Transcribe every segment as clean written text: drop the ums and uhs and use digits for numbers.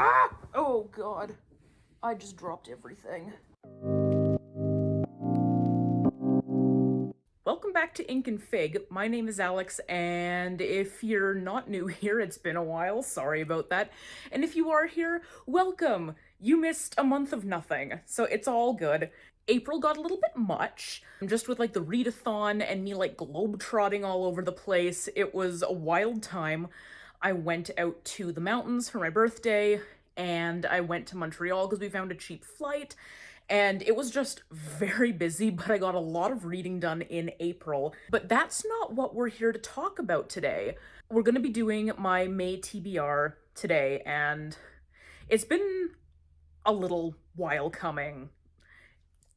Ah! Oh god. I just dropped everything. Welcome back to Ink and Fig. My name is Alex, and if you're not new here, it's been a while, sorry about that. And if you are here, welcome! You missed a month of nothing, so it's all good. April got a little bit much, just with like the readathon and me like globetrotting all over the place. It was a wild time. I went out to the mountains for my birthday, and I went to Montreal because we found a cheap flight, and it was just very busy, but I got a lot of reading done in April. But that's not what we're here to talk about today. We're going to be doing my May TBR today, and it's been a little while coming.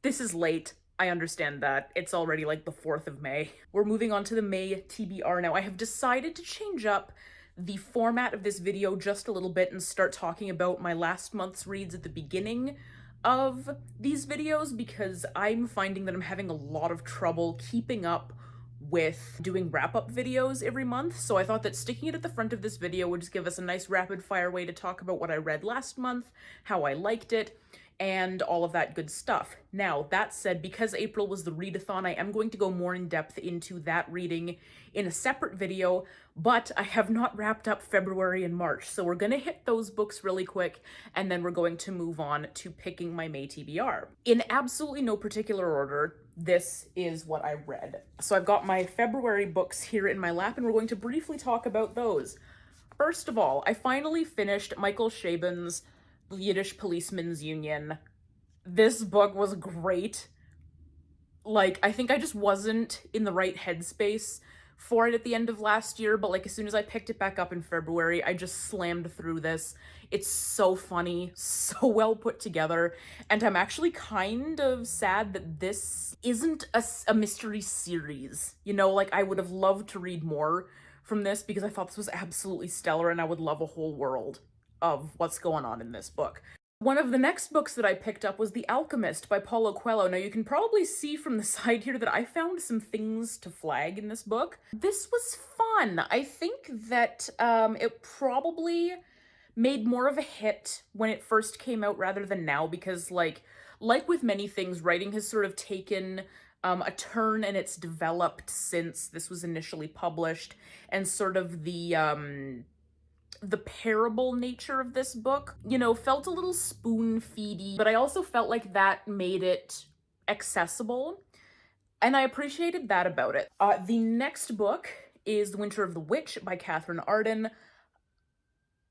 This is late. I understand that. It's already like the 4th of May. We're moving on to the May TBR now. I have decided to change up the format of this video just a little bit and start talking about my last month's reads at the beginning of these videos, because I'm finding that I'm having a lot of trouble keeping up with doing wrap-up videos every month, so I thought that sticking it at the front of this video would just give us a nice rapid-fire way to talk about what I read last month, how I liked it, and all of that good stuff. Now, that said, because April was the readathon, I am going to go more in depth into that reading in a separate video, but I have not wrapped up February and March, so we're gonna hit those books really quick, and then we're going to move on to picking my May TBR. In absolutely no particular order, this is what I read. So I've got my February books here in my lap, and we're going to briefly talk about those. First of all, I finally finished Michael Chabon's Yiddish Policemen's Union. This book was great. Like, I think I just wasn't in the right headspace for it at the end of last year, but like as soon as I picked it back up in February, I just slammed through this. It's so funny, so well put together, and I'm actually kind of sad that this isn't a mystery series. You know, like I would have loved to read more from this because I thought this was absolutely stellar and I would love a whole world of what's going on in this book. One of the next books that I picked up was The Alchemist by Paulo Coelho. Now, you can probably see from the side here that I found some things to flag in this book. This was fun. I think that it probably made more of a hit when it first came out rather than now, because like with many things, writing has sort of taken a turn, and it's developed since this was initially published, and sort of the parable nature of this book, you know, felt a little spoon-feedy, but I also felt like that made it accessible, and I appreciated that about it. The next book is The Winter of the Witch by Catherine Arden.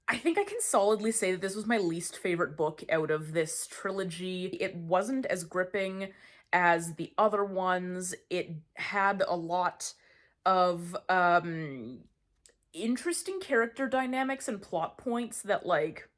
I think I can solidly say that this was my least favorite book out of this trilogy. It wasn't as gripping as the other ones. It had a lot of interesting character dynamics and plot points that, like,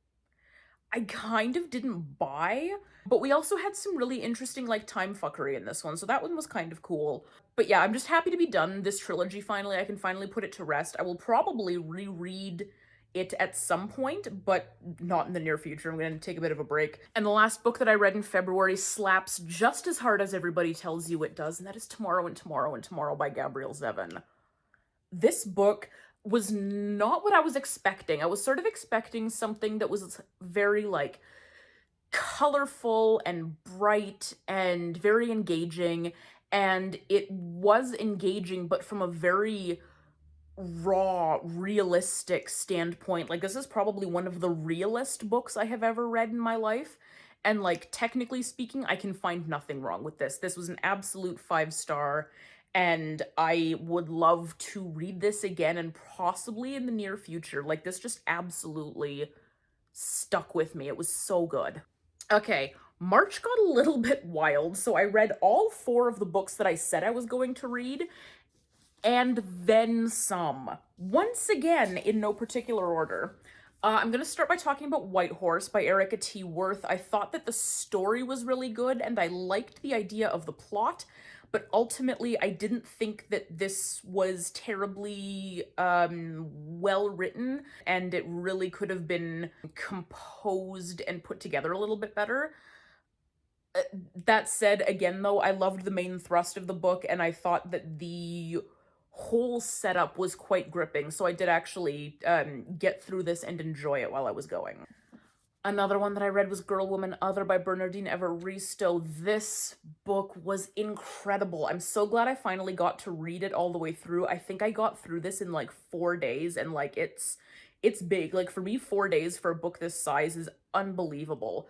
I kind of didn't buy, but we also had some really interesting, like, time fuckery in this one, so that one was kind of cool. But yeah, I'm just happy to be done this trilogy finally. I can finally put it to rest. I will probably reread it at some point, but not in the near future. I'm gonna take a bit of a break. And the last book that I read in February slaps just as hard as everybody tells you it does, and that is Tomorrow and Tomorrow and Tomorrow by Gabrielle Zevin. This book was not what I was expecting. I was sort of expecting something that was very, like, colorful and bright and very engaging, and it was engaging, but from a very raw, realistic standpoint. Like, this is probably one of the realest books I have ever read in my life, and, like, technically speaking, I can find nothing wrong with this. This was an absolute 5-star, and I would love to read this again, and possibly in the near future. Like, this just absolutely stuck with me. It was so good. Okay, March got a little bit wild, so I read all 4 of the books that I said I was going to read, and then some. Once again, in no particular order. I'm going to start by talking about White Horse by Erica T. Worth. I thought that the story was really good, and I liked the idea of the plot, but ultimately I didn't think that this was terribly well written, and it really could have been composed and put together a little bit better. That said, again, though, I loved the main thrust of the book, and I thought that the whole setup was quite gripping, so I did actually get through this and enjoy it while I was going. Another one that I read was Girl, Woman, Other by Bernardine Evaristo. This book was incredible. I'm so glad I finally got to read it all the way through. I think I got through this in like 4 days, and like it's big. Like for me, 4 days for a book this size is unbelievable.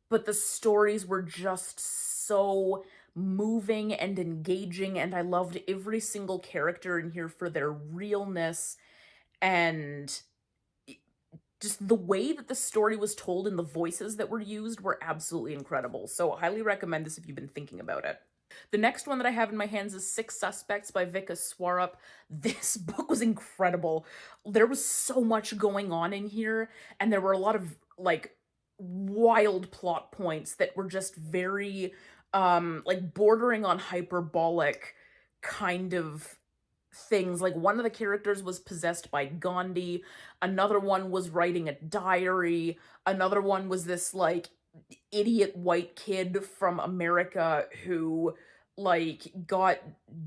But the stories were just so moving and engaging, and I loved every single character in here for their realness and just the way that the story was told and the voices that were used were absolutely incredible. So, highly recommend this if you've been thinking about it. The next one that I have in my hands is Six Suspects by Vika Swarup. This book was incredible. There was so much going on in here, and there were a lot of like wild plot points that were just very like bordering on hyperbolic kind of things. Like one of the characters was possessed by Gandhi, another one was writing a diary, another one was this like idiot white kid from America who like got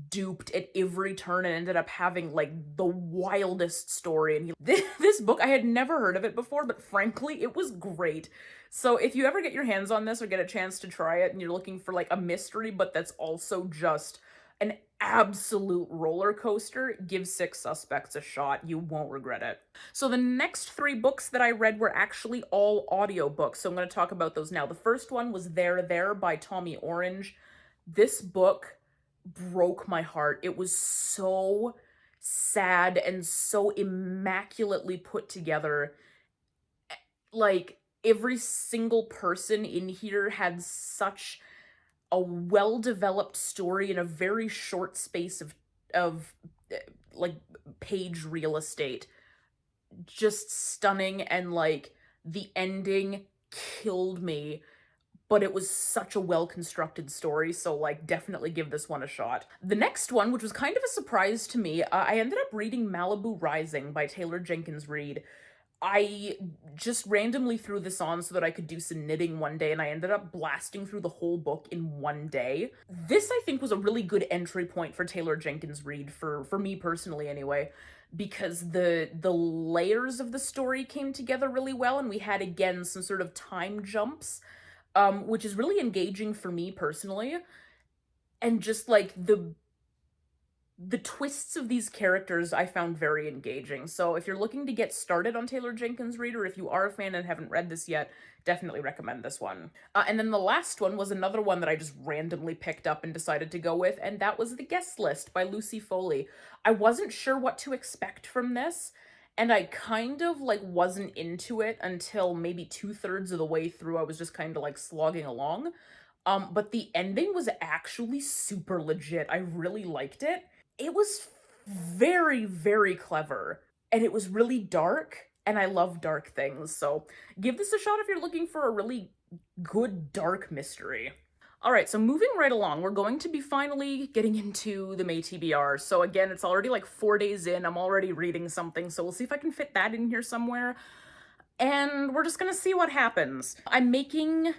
duped at every turn and ended up having like the wildest story. And this book, I had never heard of it before, but frankly it was great. So if you ever get your hands on this or get a chance to try it and you're looking for like a mystery but that's also just an absolute roller coaster, give Six Suspects a shot. You won't regret it. So the next three books that I read were actually all audiobooks, so I'm going to talk about those now. The first one was There by Tommy Orange. This book broke my heart. It was so sad and so immaculately put together. Like, every single person in here had such a well-developed story in a very short space of like page real estate. Just stunning, and like the ending killed me, but it was such a well-constructed story, so like definitely give this one a shot. The next one, which was kind of a surprise to me, I ended up reading Malibu Rising by Taylor Jenkins Reid. I just randomly threw this on so that I could do some knitting one day, and I ended up blasting through the whole book in one day. This, I think, was a really good entry point for Taylor Jenkins Reid, for me personally anyway, because the layers of the story came together really well, and we had, again, some sort of time jumps, which is really engaging for me personally, and just, like, the twists of these characters I found very engaging. So if you're looking to get started on Taylor Jenkins Reid, or if you are a fan and haven't read this yet, definitely recommend this one. And then the last one was another one that I just randomly picked up and decided to go with, and that was The Guest List by Lucy Foley. I wasn't sure what to expect from this, and I kind of like wasn't into it until maybe 2/3 of the way through. I was just kind of like slogging along. But the ending was actually super legit. I really liked it. It was very, very clever, and it was really dark, and I love dark things, so give this a shot if you're looking for a really good dark mystery. All right, so moving right along, we're going to be finally getting into the May TBR. So again, it's already like 4 days in. I'm already reading something, so we'll see if I can fit that in here somewhere. And we're just gonna see what happens. I'm making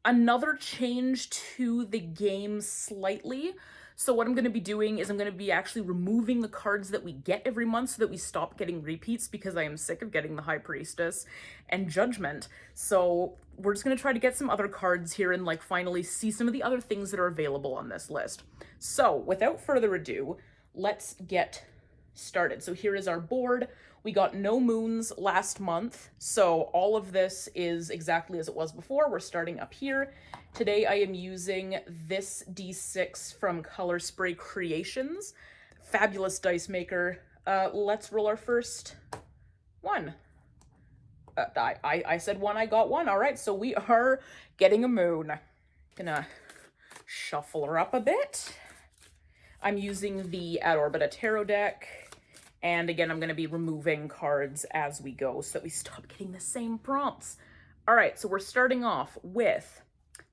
another change to the game slightly. So what I'm going to be doing is I'm going to be actually removing the cards that we get every month so that we stop getting repeats, because I am sick of getting the High Priestess and Judgment. So we're just going to try to get some other cards here and like finally see some of the other things that are available on this list. So without further ado, let's get started. So here is our board. We got no moons last month, so all of this is exactly as it was before. We're starting up here. Today I am using this D6 from Color Spray Creations. Fabulous dice maker. Let's roll our first one. I said one, I got one. All right, so we are getting a moon. Gonna shuffle her up a bit. I'm using the Ad Orbita Tarot deck. And again, I'm going to be removing cards as we go so that we stop getting the same prompts. All right, so we're starting off with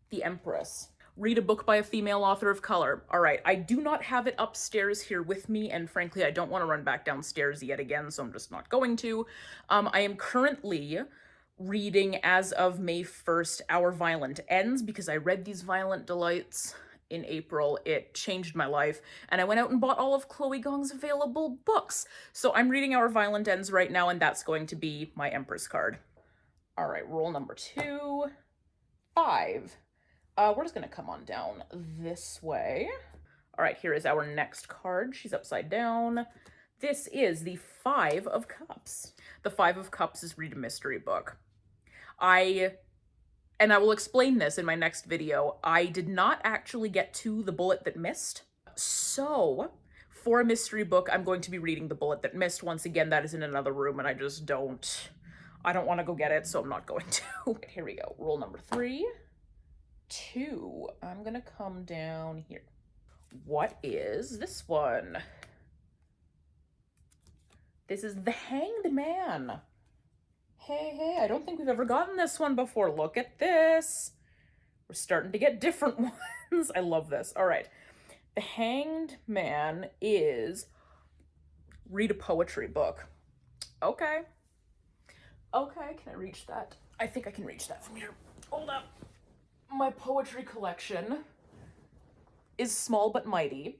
The Empress. Read a book by a female author of color. All right, I do not have it upstairs here with me, and frankly, I don't want to run back downstairs yet again, so I'm just not going to. I am currently reading, as of May 1st, Our Violent Ends, because I read these Violent Delights in April. It changed my life, and I went out and bought all of Chloe Gong's available books. So I'm reading Our Violent Ends right now, and that's going to be my Empress card. All right, rule number 2, 5. We're just gonna come on down this way. All right, here is our next card. She's upside down. This is the 5 of Cups. The 5 of Cups is read a mystery book. And I will explain this in my next video, I did not actually get to The Bullet That Missed. So, for a mystery book, I'm going to be reading The Bullet That Missed. Once again, that is in another room, and I don't want to go get it, so I'm not going to. Here we go. Rule number 3, 2. I'm gonna come down here. What is this one? This is The Hanged Man. Hey, I don't think we've ever gotten this one before. Look at this. We're starting to get different ones. I love this. All right. The Hanged Man is read a poetry book. Okay. Okay, can I reach that? I think I can reach that from here. Hold up. My poetry collection is small but mighty.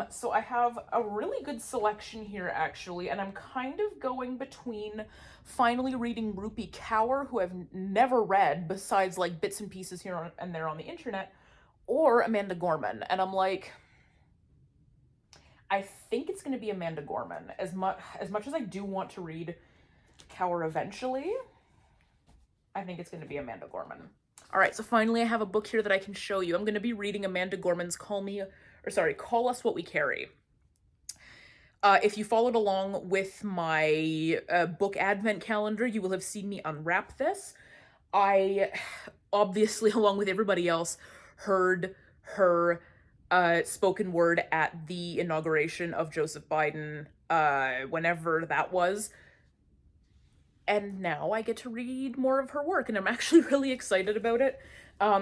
So I have a really good selection here, actually, and I'm kind of going between finally reading Rupi Kaur, who I've never read besides like bits and pieces here and there on the internet, or Amanda Gorman. And I'm like, I think it's going to be Amanda Gorman. As much as I do want to read Kaur eventually, I think it's going to be Amanda Gorman. All right, so finally I have a book here that I can show you. I'm going to be reading Amanda Gorman's Call Us What We Carry. If you followed along with my book advent calendar, you will have seen me unwrap this. I, obviously, along with everybody else, heard her spoken word at the inauguration of Joseph Biden, whenever that was. And now I get to read more of her work, and I'm actually really excited about it,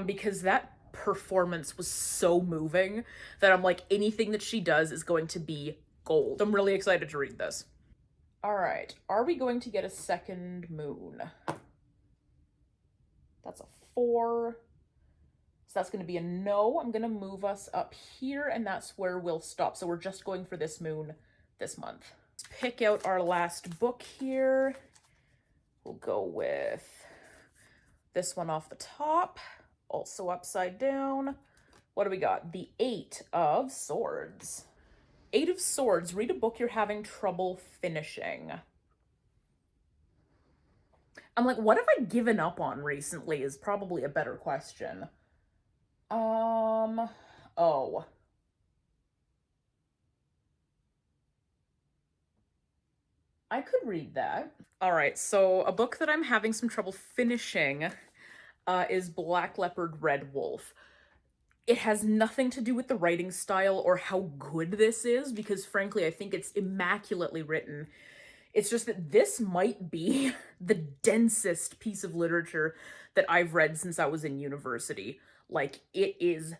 because that performance was so moving that I'm like, anything that she does is going to be gold. I'm really excited to read this. All right, are we going to get a second moon? That's a 4. So that's going to be a no. I'm going to move us up here, and that's where we'll stop. So we're just going for this moon this month. Let's pick out our last book here. We'll go with this one off the top, also upside down. What do we got? The 8 of Swords. 8 of Swords, read a book you're having trouble finishing. I'm like, what have I given up on recently is probably a better question. Oh. I could read that. All right, so a book that I'm having some trouble finishing is Black Leopard, Red Wolf. It has nothing to do with the writing style or how good this is, because frankly, I think it's immaculately written. It's just that this might be the densest piece of literature that I've read since I was in university. Like, it is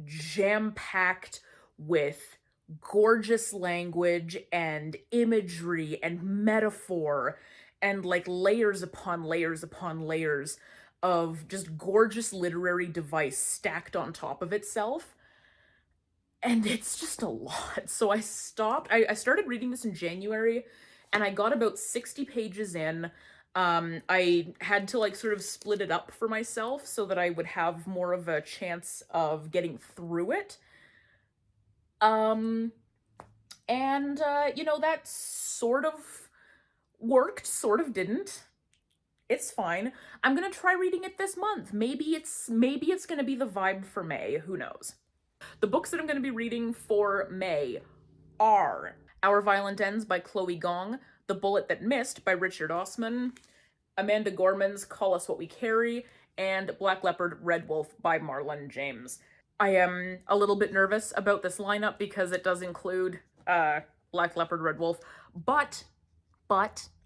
jam-packed with gorgeous language and imagery and metaphor and like layers upon layers upon layers of just gorgeous literary device stacked on top of itself. And it's just a lot. So I stopped. I started reading this in January, and I got about 60 pages in. I had to like sort of split it up for myself so that I would have more of a chance of getting through it. That sort of worked, sort of didn't. It's fine. I'm gonna try reading it this month. Maybe it's gonna be the vibe for May. Who knows? The books that I'm gonna be reading for May are Our Violent Ends by Chloe Gong, The Bullet That Missed by Richard Osman, Amanda Gorman's Call Us What We Carry, and Black Leopard, Red Wolf by Marlon James. I am a little bit nervous about this lineup because it does include Black Leopard, Red Wolf, but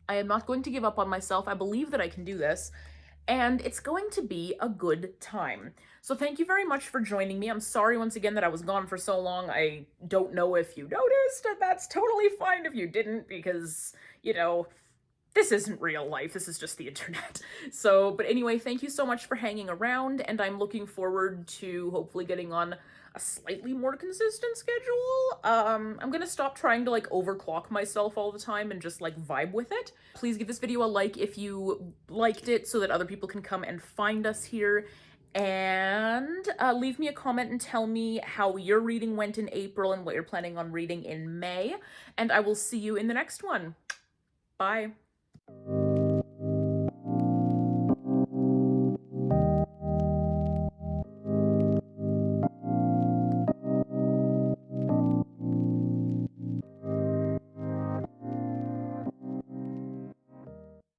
I am not going to give up on myself. I believe that I can do this, and it's going to be a good time. So thank you very much for joining me. I'm sorry once again that I was gone for so long. I don't know if you noticed, and that's totally fine if you didn't, because, this isn't real life. This is just the internet. So, but anyway, thank you so much for hanging around, and I'm looking forward to hopefully getting on a slightly more consistent schedule. I'm gonna stop trying to like overclock myself all the time and just like vibe with it. Please give this video a like if you liked it so that other people can come and find us here. And leave me a comment and tell me how your reading went in April and what you're planning on reading in May. And I will see you in the next one. Bye.